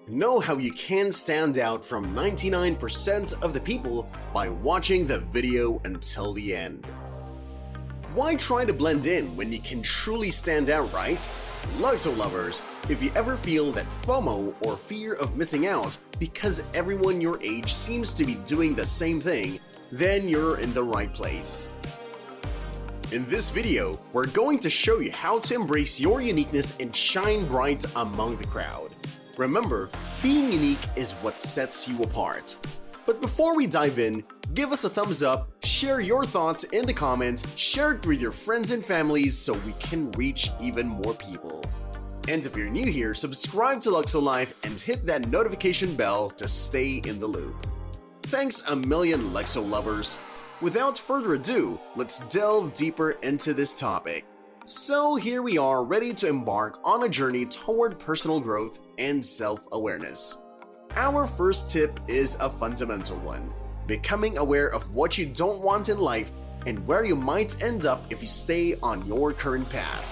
Know how you can stand out from 99% of the people by watching the video until the end. Why try to blend in when you can truly stand out, right? Luxo lovers, if you ever feel that FOMO or fear of missing out because everyone your age seems to be doing the same thing, then you're in the right place. In this video, we're going to show you how to embrace your uniqueness and shine bright among the crowd. Remember, being unique is what sets you apart. But before we dive in, give us a thumbs up, share your thoughts in the comments, share it with your friends and families so we can reach even more people. And if you're new here, subscribe to Luxo-Life and hit that notification bell to stay in the loop. Thanks a million, Luxo lovers! Without further ado, let's delve deeper into this topic. So here we are, ready to embark on a journey toward personal growth and self-awareness. Our first tip is a fundamental one: becoming aware of what you don't want in life and where you might end up if you stay on your current path.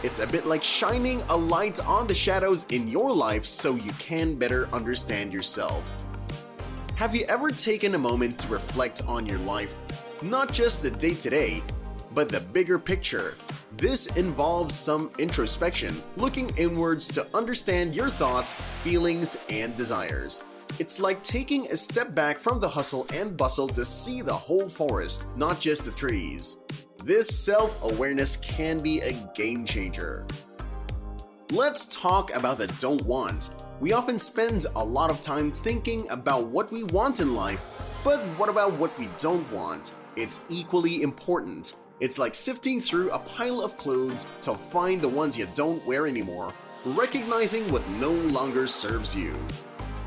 It's a bit like shining a light on the shadows in your life so you can better understand yourself. Have you ever taken a moment to reflect on your life, not just the day-to-day, but the bigger picture? This involves some introspection, looking inwards to understand your thoughts, feelings, and desires. It's like taking a step back from the hustle and bustle to see the whole forest, not just the trees. This self-awareness can be a game changer. Let's talk about the don't wants. We often spend a lot of time thinking about what we want in life, but what about what we don't want? It's equally important. It's like sifting through a pile of clothes to find the ones you don't wear anymore, recognizing what no longer serves you.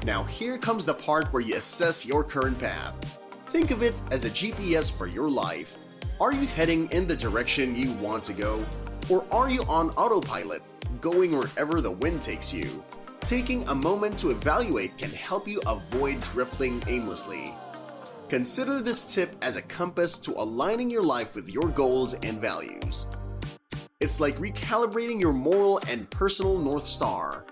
Now here comes the part where you assess your current path. Think of it as a GPS for your life. Are you heading in the direction you want to go? Or are you on autopilot, going wherever the wind takes you? Taking a moment to evaluate can help you avoid drifting aimlessly. Consider this tip as a compass to aligning your life with your goals and values. It's like recalibrating your moral and personal North Star.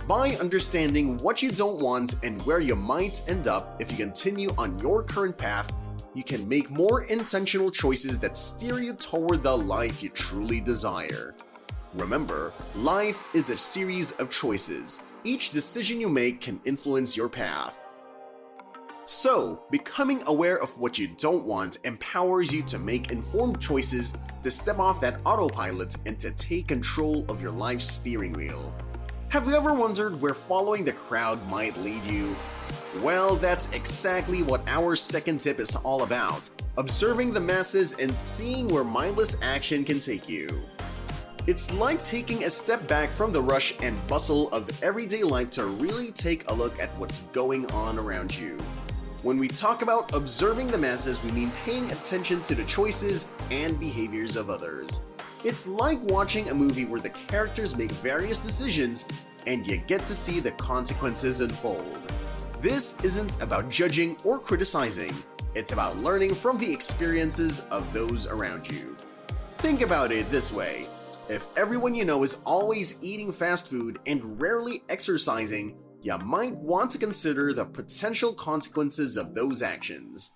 By understanding what you don't want and where you might end up if you continue on your current path, you can make more intentional choices that steer you toward the life you truly desire. Remember, life is a series of choices. Each decision you make can influence your path. So, becoming aware of what you don't want empowers you to make informed choices, to step off that autopilot, and to take control of your life's steering wheel. Have you ever wondered where following the crowd might lead you? Well, that's exactly what our second tip is all about: observing the masses and seeing where mindless action can take you. It's like taking a step back from the rush and bustle of everyday life to really take a look at what's going on around you. When we talk about observing the masses, we mean paying attention to the choices and behaviors of others. It's like watching a movie where the characters make various decisions and you get to see the consequences unfold. This isn't about judging or criticizing, it's about learning from the experiences of those around you. Think about it this way: if everyone you know is always eating fast food and rarely exercising, you might want to consider the potential consequences of those actions.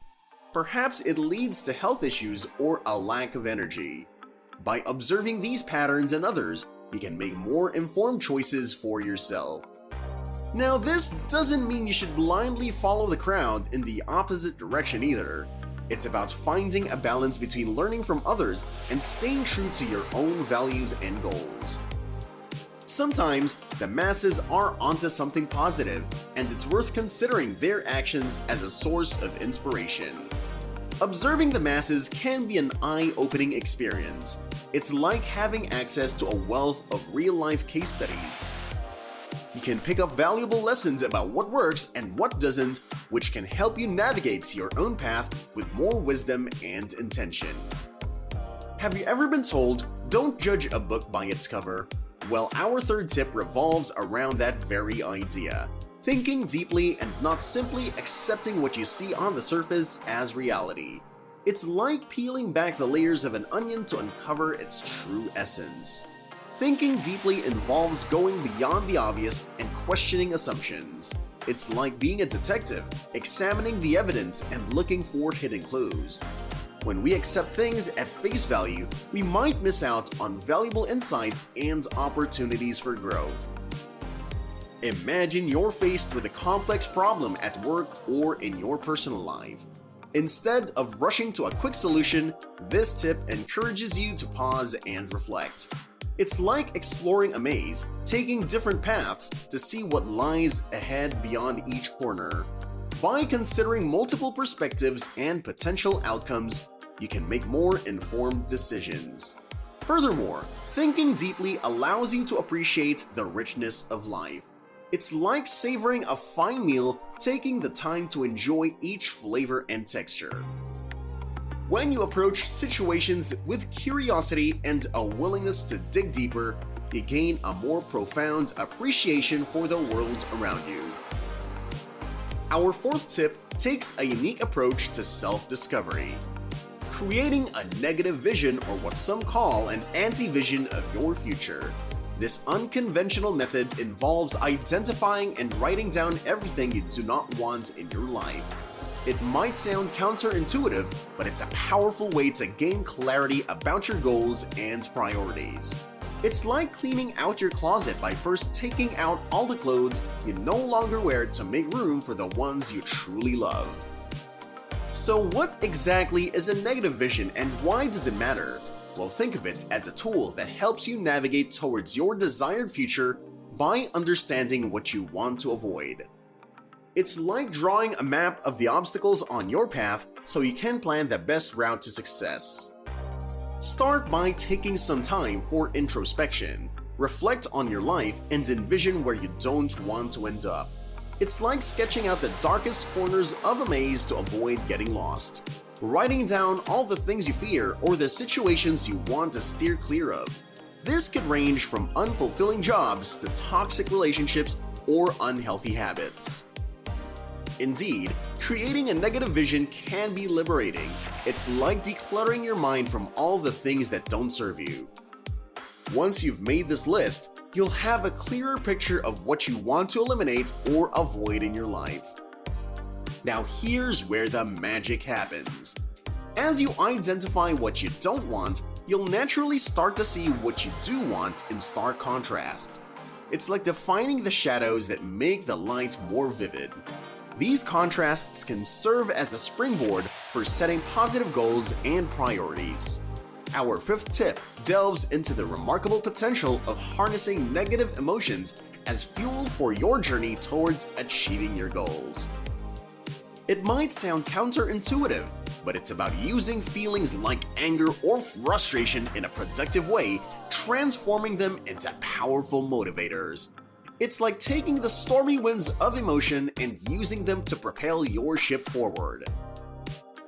Perhaps it leads to health issues or a lack of energy. By observing these patterns in others, you can make more informed choices for yourself. Now, this doesn't mean you should blindly follow the crowd in the opposite direction either. It's about finding a balance between learning from others and staying true to your own values and goals. Sometimes, the masses are onto something positive, and it's worth considering their actions as a source of inspiration. Observing the masses can be an eye-opening experience. It's like having access to a wealth of real-life case studies. You can pick up valuable lessons about what works and what doesn't, which can help you navigate your own path with more wisdom and intention. Have you ever been told, "Don't judge a book by its cover"? Well, our third tip revolves around that very idea. Thinking deeply and not simply accepting what you see on the surface as reality. It's like peeling back the layers of an onion to uncover its true essence. Thinking deeply involves going beyond the obvious and questioning assumptions. It's like being a detective, examining the evidence and looking for hidden clues. When we accept things at face value, we might miss out on valuable insights and opportunities for growth. Imagine you're faced with a complex problem at work or in your personal life. Instead of rushing to a quick solution, this tip encourages you to pause and reflect. It's like exploring a maze, taking different paths to see what lies ahead beyond each corner. By considering multiple perspectives and potential outcomes, you can make more informed decisions. Furthermore, thinking deeply allows you to appreciate the richness of life. It's like savoring a fine meal, taking the time to enjoy each flavor and texture. When you approach situations with curiosity and a willingness to dig deeper, you gain a more profound appreciation for the world around you. Our fourth tip takes a unique approach to self-discovery. Creating a negative vision, or what some call an anti-vision of your future. This unconventional method involves identifying and writing down everything you do not want in your life. It might sound counterintuitive, but it's a powerful way to gain clarity about your goals and priorities. It's like cleaning out your closet by first taking out all the clothes you no longer wear to make room for the ones you truly love. So what exactly is a negative vision and why does it matter? Well, think of it as a tool that helps you navigate towards your desired future by understanding what you want to avoid. It's like drawing a map of the obstacles on your path so you can plan the best route to success. Start by taking some time for introspection. Reflect on your life and envision where you don't want to end up. It's like sketching out the darkest corners of a maze to avoid getting lost. Writing down all the things you fear or the situations you want to steer clear of. This could range from unfulfilling jobs to toxic relationships or unhealthy habits. Indeed, creating a negative vision can be liberating. It's like decluttering your mind from all the things that don't serve you. Once you've made this list, you'll have a clearer picture of what you want to eliminate or avoid in your life. Now here's where the magic happens. As you identify what you don't want, you'll naturally start to see what you do want in stark contrast. It's like defining the shadows that make the light more vivid. These contrasts can serve as a springboard for setting positive goals and priorities. Our fifth tip delves into the remarkable potential of harnessing negative emotions as fuel for your journey towards achieving your goals. It might sound counterintuitive, but it's about using feelings like anger or frustration in a productive way, transforming them into powerful motivators. It's like taking the stormy winds of emotion and using them to propel your ship forward.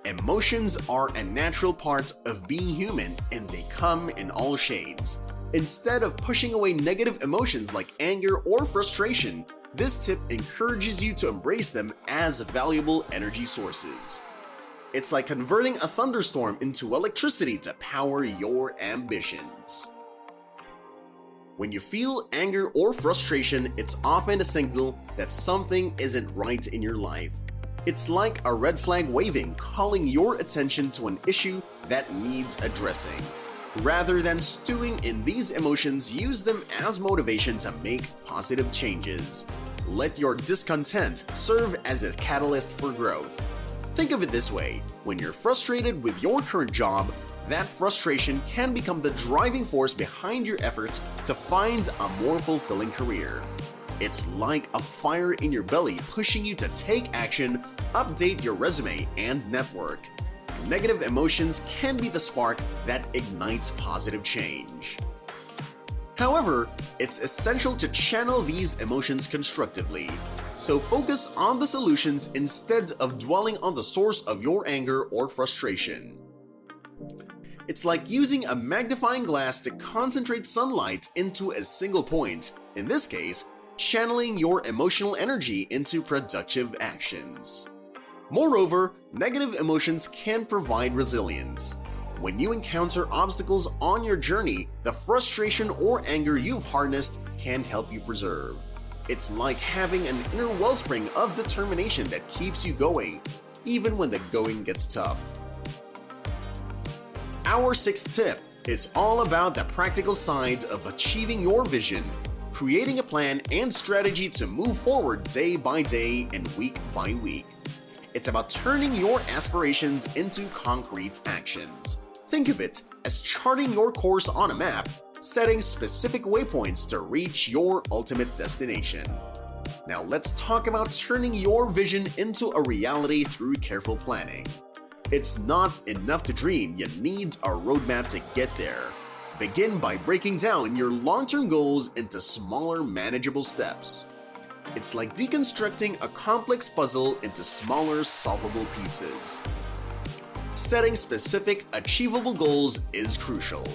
Emotions are a natural part of being human and they come in all shades. Instead of pushing away negative emotions like anger or frustration, this tip encourages you to embrace them as valuable energy sources. It's like converting a thunderstorm into electricity to power your ambitions. When you feel anger or frustration, it's often a signal that something isn't right in your life. It's like a red flag waving, calling your attention to an issue that needs addressing. Rather than stewing in these emotions, use them as motivation to make positive changes. Let your discontent serve as a catalyst for growth. Think of it this way: when you're frustrated with your current job, that frustration can become the driving force behind your efforts to find a more fulfilling career. It's like a fire in your belly pushing you to take action, update your resume, and network. Negative emotions can be the spark that ignites positive change. However, it's essential to channel these emotions constructively. So focus on the solutions instead of dwelling on the source of your anger or frustration. It's like using a magnifying glass to concentrate sunlight into a single point, in this case, channeling your emotional energy into productive actions. Moreover, negative emotions can provide resilience. When you encounter obstacles on your journey, the frustration or anger you've harnessed can help you preserve. It's like having an inner wellspring of determination that keeps you going, even when the going gets tough. Our sixth tip is all about the practical side of achieving your vision, creating a plan and strategy to move forward day by day and week by week. It's about turning your aspirations into concrete actions. Think of it as charting your course on a map, setting specific waypoints to reach your ultimate destination. Now let's talk about turning your vision into a reality through careful planning. It's not enough to dream, you need a roadmap to get there. Begin by breaking down your long-term goals into smaller, manageable steps. It's like deconstructing a complex puzzle into smaller, solvable pieces. Setting specific, achievable goals is crucial.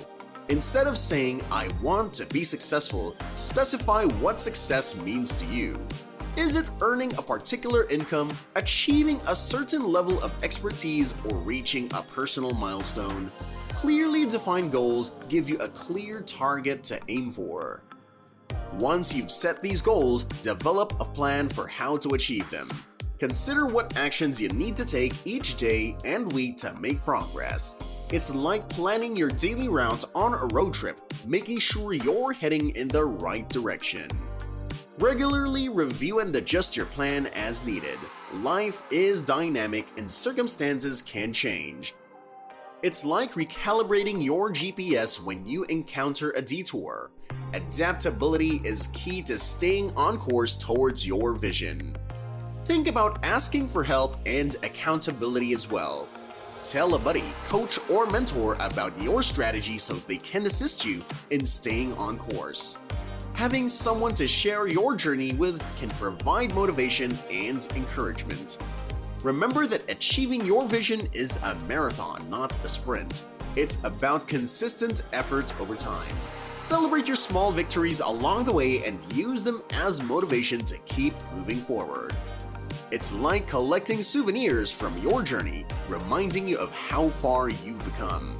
Instead of saying, "I want to be successful," specify what success means to you. Is it earning a particular income, achieving a certain level of expertise, or reaching a personal milestone? Clearly defined goals give you a clear target to aim for. Once you've set these goals, develop a plan for how to achieve them. Consider what actions you need to take each day and week to make progress. It's like planning your daily route on a road trip, making sure you're heading in the right direction. Regularly review and adjust your plan as needed. Life is dynamic and circumstances can change. It's like recalibrating your GPS when you encounter a detour. Adaptability is key to staying on course towards your vision. Think about asking for help and accountability as well. Tell a buddy, coach, or mentor about your strategy so they can assist you in staying on course. Having someone to share your journey with can provide motivation and encouragement. Remember that achieving your vision is a marathon, not a sprint. It's about consistent effort over time. Celebrate your small victories along the way and use them as motivation to keep moving forward. It's like collecting souvenirs from your journey, reminding you of how far you've become.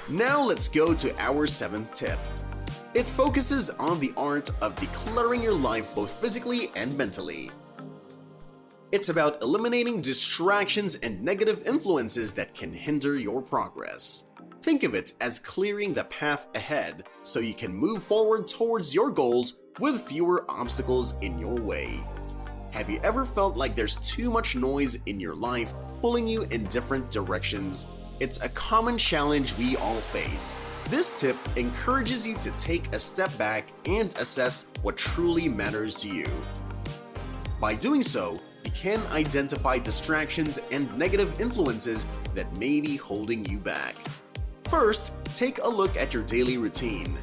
Now let's go to our seventh tip. It focuses on the art of decluttering your life both physically and mentally. It's about eliminating distractions and negative influences that can hinder your progress. Think of it as clearing the path ahead so you can move forward towards your goals with fewer obstacles in your way. Have you ever felt like there's too much noise in your life pulling you in different directions? It's a common challenge we all face. This tip encourages you to take a step back and assess what truly matters to you. By doing so, you can identify distractions and negative influences that may be holding you back. First, take a look at your daily routine.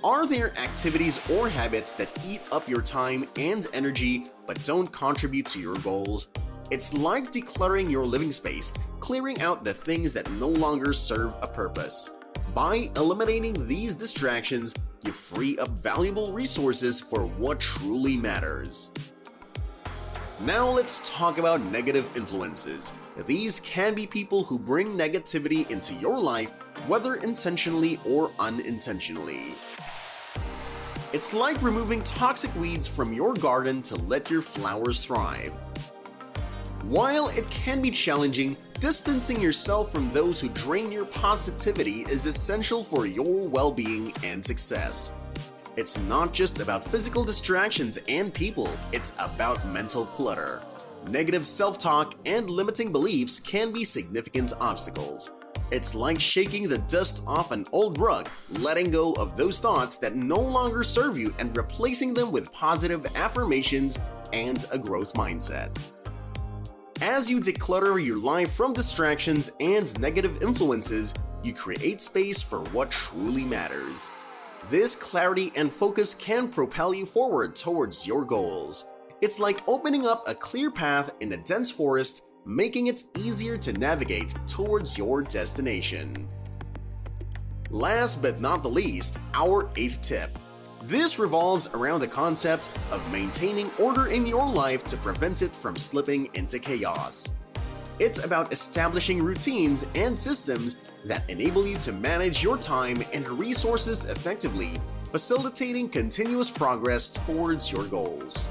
Are there activities or habits that eat up your time and energy but don't contribute to your goals? It's like decluttering your living space, clearing out the things that no longer serve a purpose. By eliminating these distractions, you free up valuable resources for what truly matters. Now let's talk about negative influences. These can be people who bring negativity into your life, whether intentionally or unintentionally. It's like removing toxic weeds from your garden to let your flowers thrive. While it can be challenging, distancing yourself from those who drain your positivity is essential for your well-being and success. It's not just about physical distractions and people, it's about mental clutter. Negative self-talk and limiting beliefs can be significant obstacles. It's like shaking the dust off an old rug, letting go of those thoughts that no longer serve you and replacing them with positive affirmations and a growth mindset. As you declutter your life from distractions and negative influences, you create space for what truly matters. This clarity and focus can propel you forward towards your goals. It's like opening up a clear path in a dense forest, making it easier to navigate towards your destination. Last but not the least, our eighth tip. This revolves around the concept of maintaining order in your life to prevent it from slipping into chaos. It's about establishing routines and systems that enable you to manage your time and resources effectively, facilitating continuous progress towards your goals.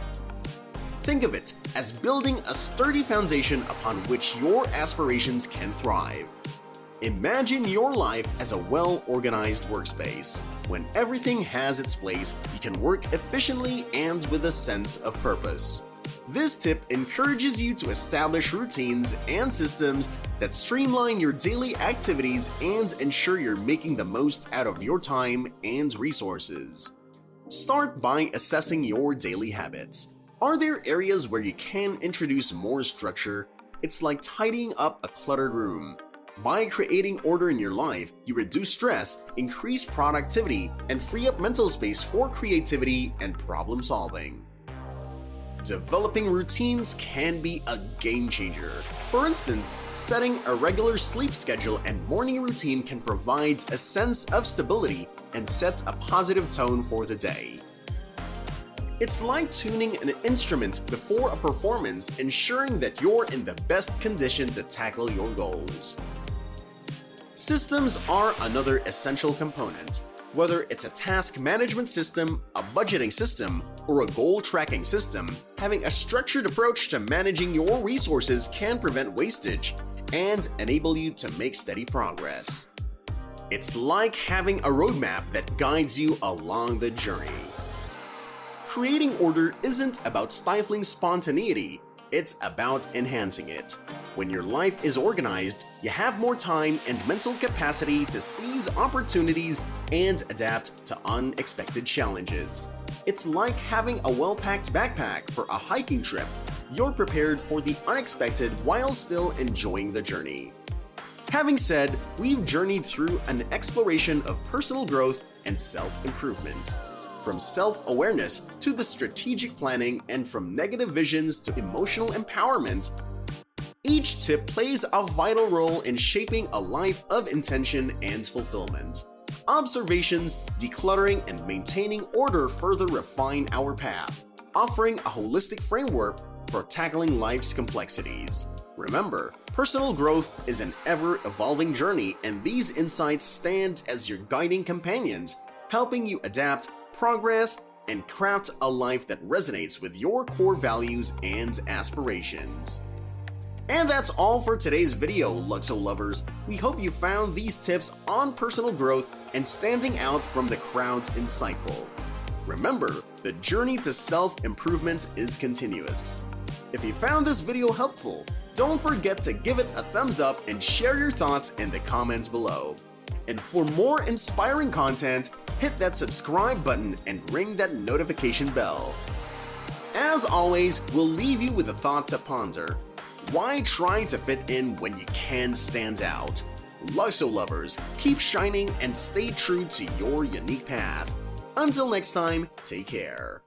Think of it as building a sturdy foundation upon which your aspirations can thrive. Imagine your life as a well-organized workspace. When everything has its place, you can work efficiently and with a sense of purpose. This tip encourages you to establish routines and systems that streamline your daily activities and ensure you're making the most out of your time and resources. Start by assessing your daily habits. Are there areas where you can introduce more structure? It's like tidying up a cluttered room. By creating order in your life, you reduce stress, increase productivity, and free up mental space for creativity and problem solving. Developing routines can be a game changer. For instance, setting a regular sleep schedule and morning routine can provide a sense of stability and set a positive tone for the day. It's like tuning an instrument before a performance, ensuring that you're in the best condition to tackle your goals. Systems are another essential component. Whether it's a task management system, a budgeting system, or a goal tracking system, having a structured approach to managing your resources can prevent wastage and enable you to make steady progress. It's like having a roadmap that guides you along the journey. Creating order isn't about stifling spontaneity, it's about enhancing it. When your life is organized, you have more time and mental capacity to seize opportunities and adapt to unexpected challenges. It's like having a well-packed backpack for a hiking trip. You're prepared for the unexpected while still enjoying the journey. Having said, we've journeyed through an exploration of personal growth and self-improvement. From self-awareness to the strategic planning, and from negative visions to emotional empowerment, each tip plays a vital role in shaping a life of intention and fulfillment. Observations, decluttering, and maintaining order further refine our path, offering a holistic framework for tackling life's complexities. Remember, personal growth is an ever-evolving journey, and these insights stand as your guiding companions, helping you adapt, progress, and craft a life that resonates with your core values and aspirations. And that's all for today's video, Luxo lovers. We hope you found these tips on personal growth and standing out from the crowd insightful. Remember, the journey to self-improvement is continuous. If you found this video helpful, don't forget to give it a thumbs up and share your thoughts in the comments below. And for more inspiring content, hit that subscribe button and ring that notification bell. As always, we'll leave you with a thought to ponder. Why try to fit in when you can stand out? Luxo lovers, keep shining and stay true to your unique path. Until next time, take care.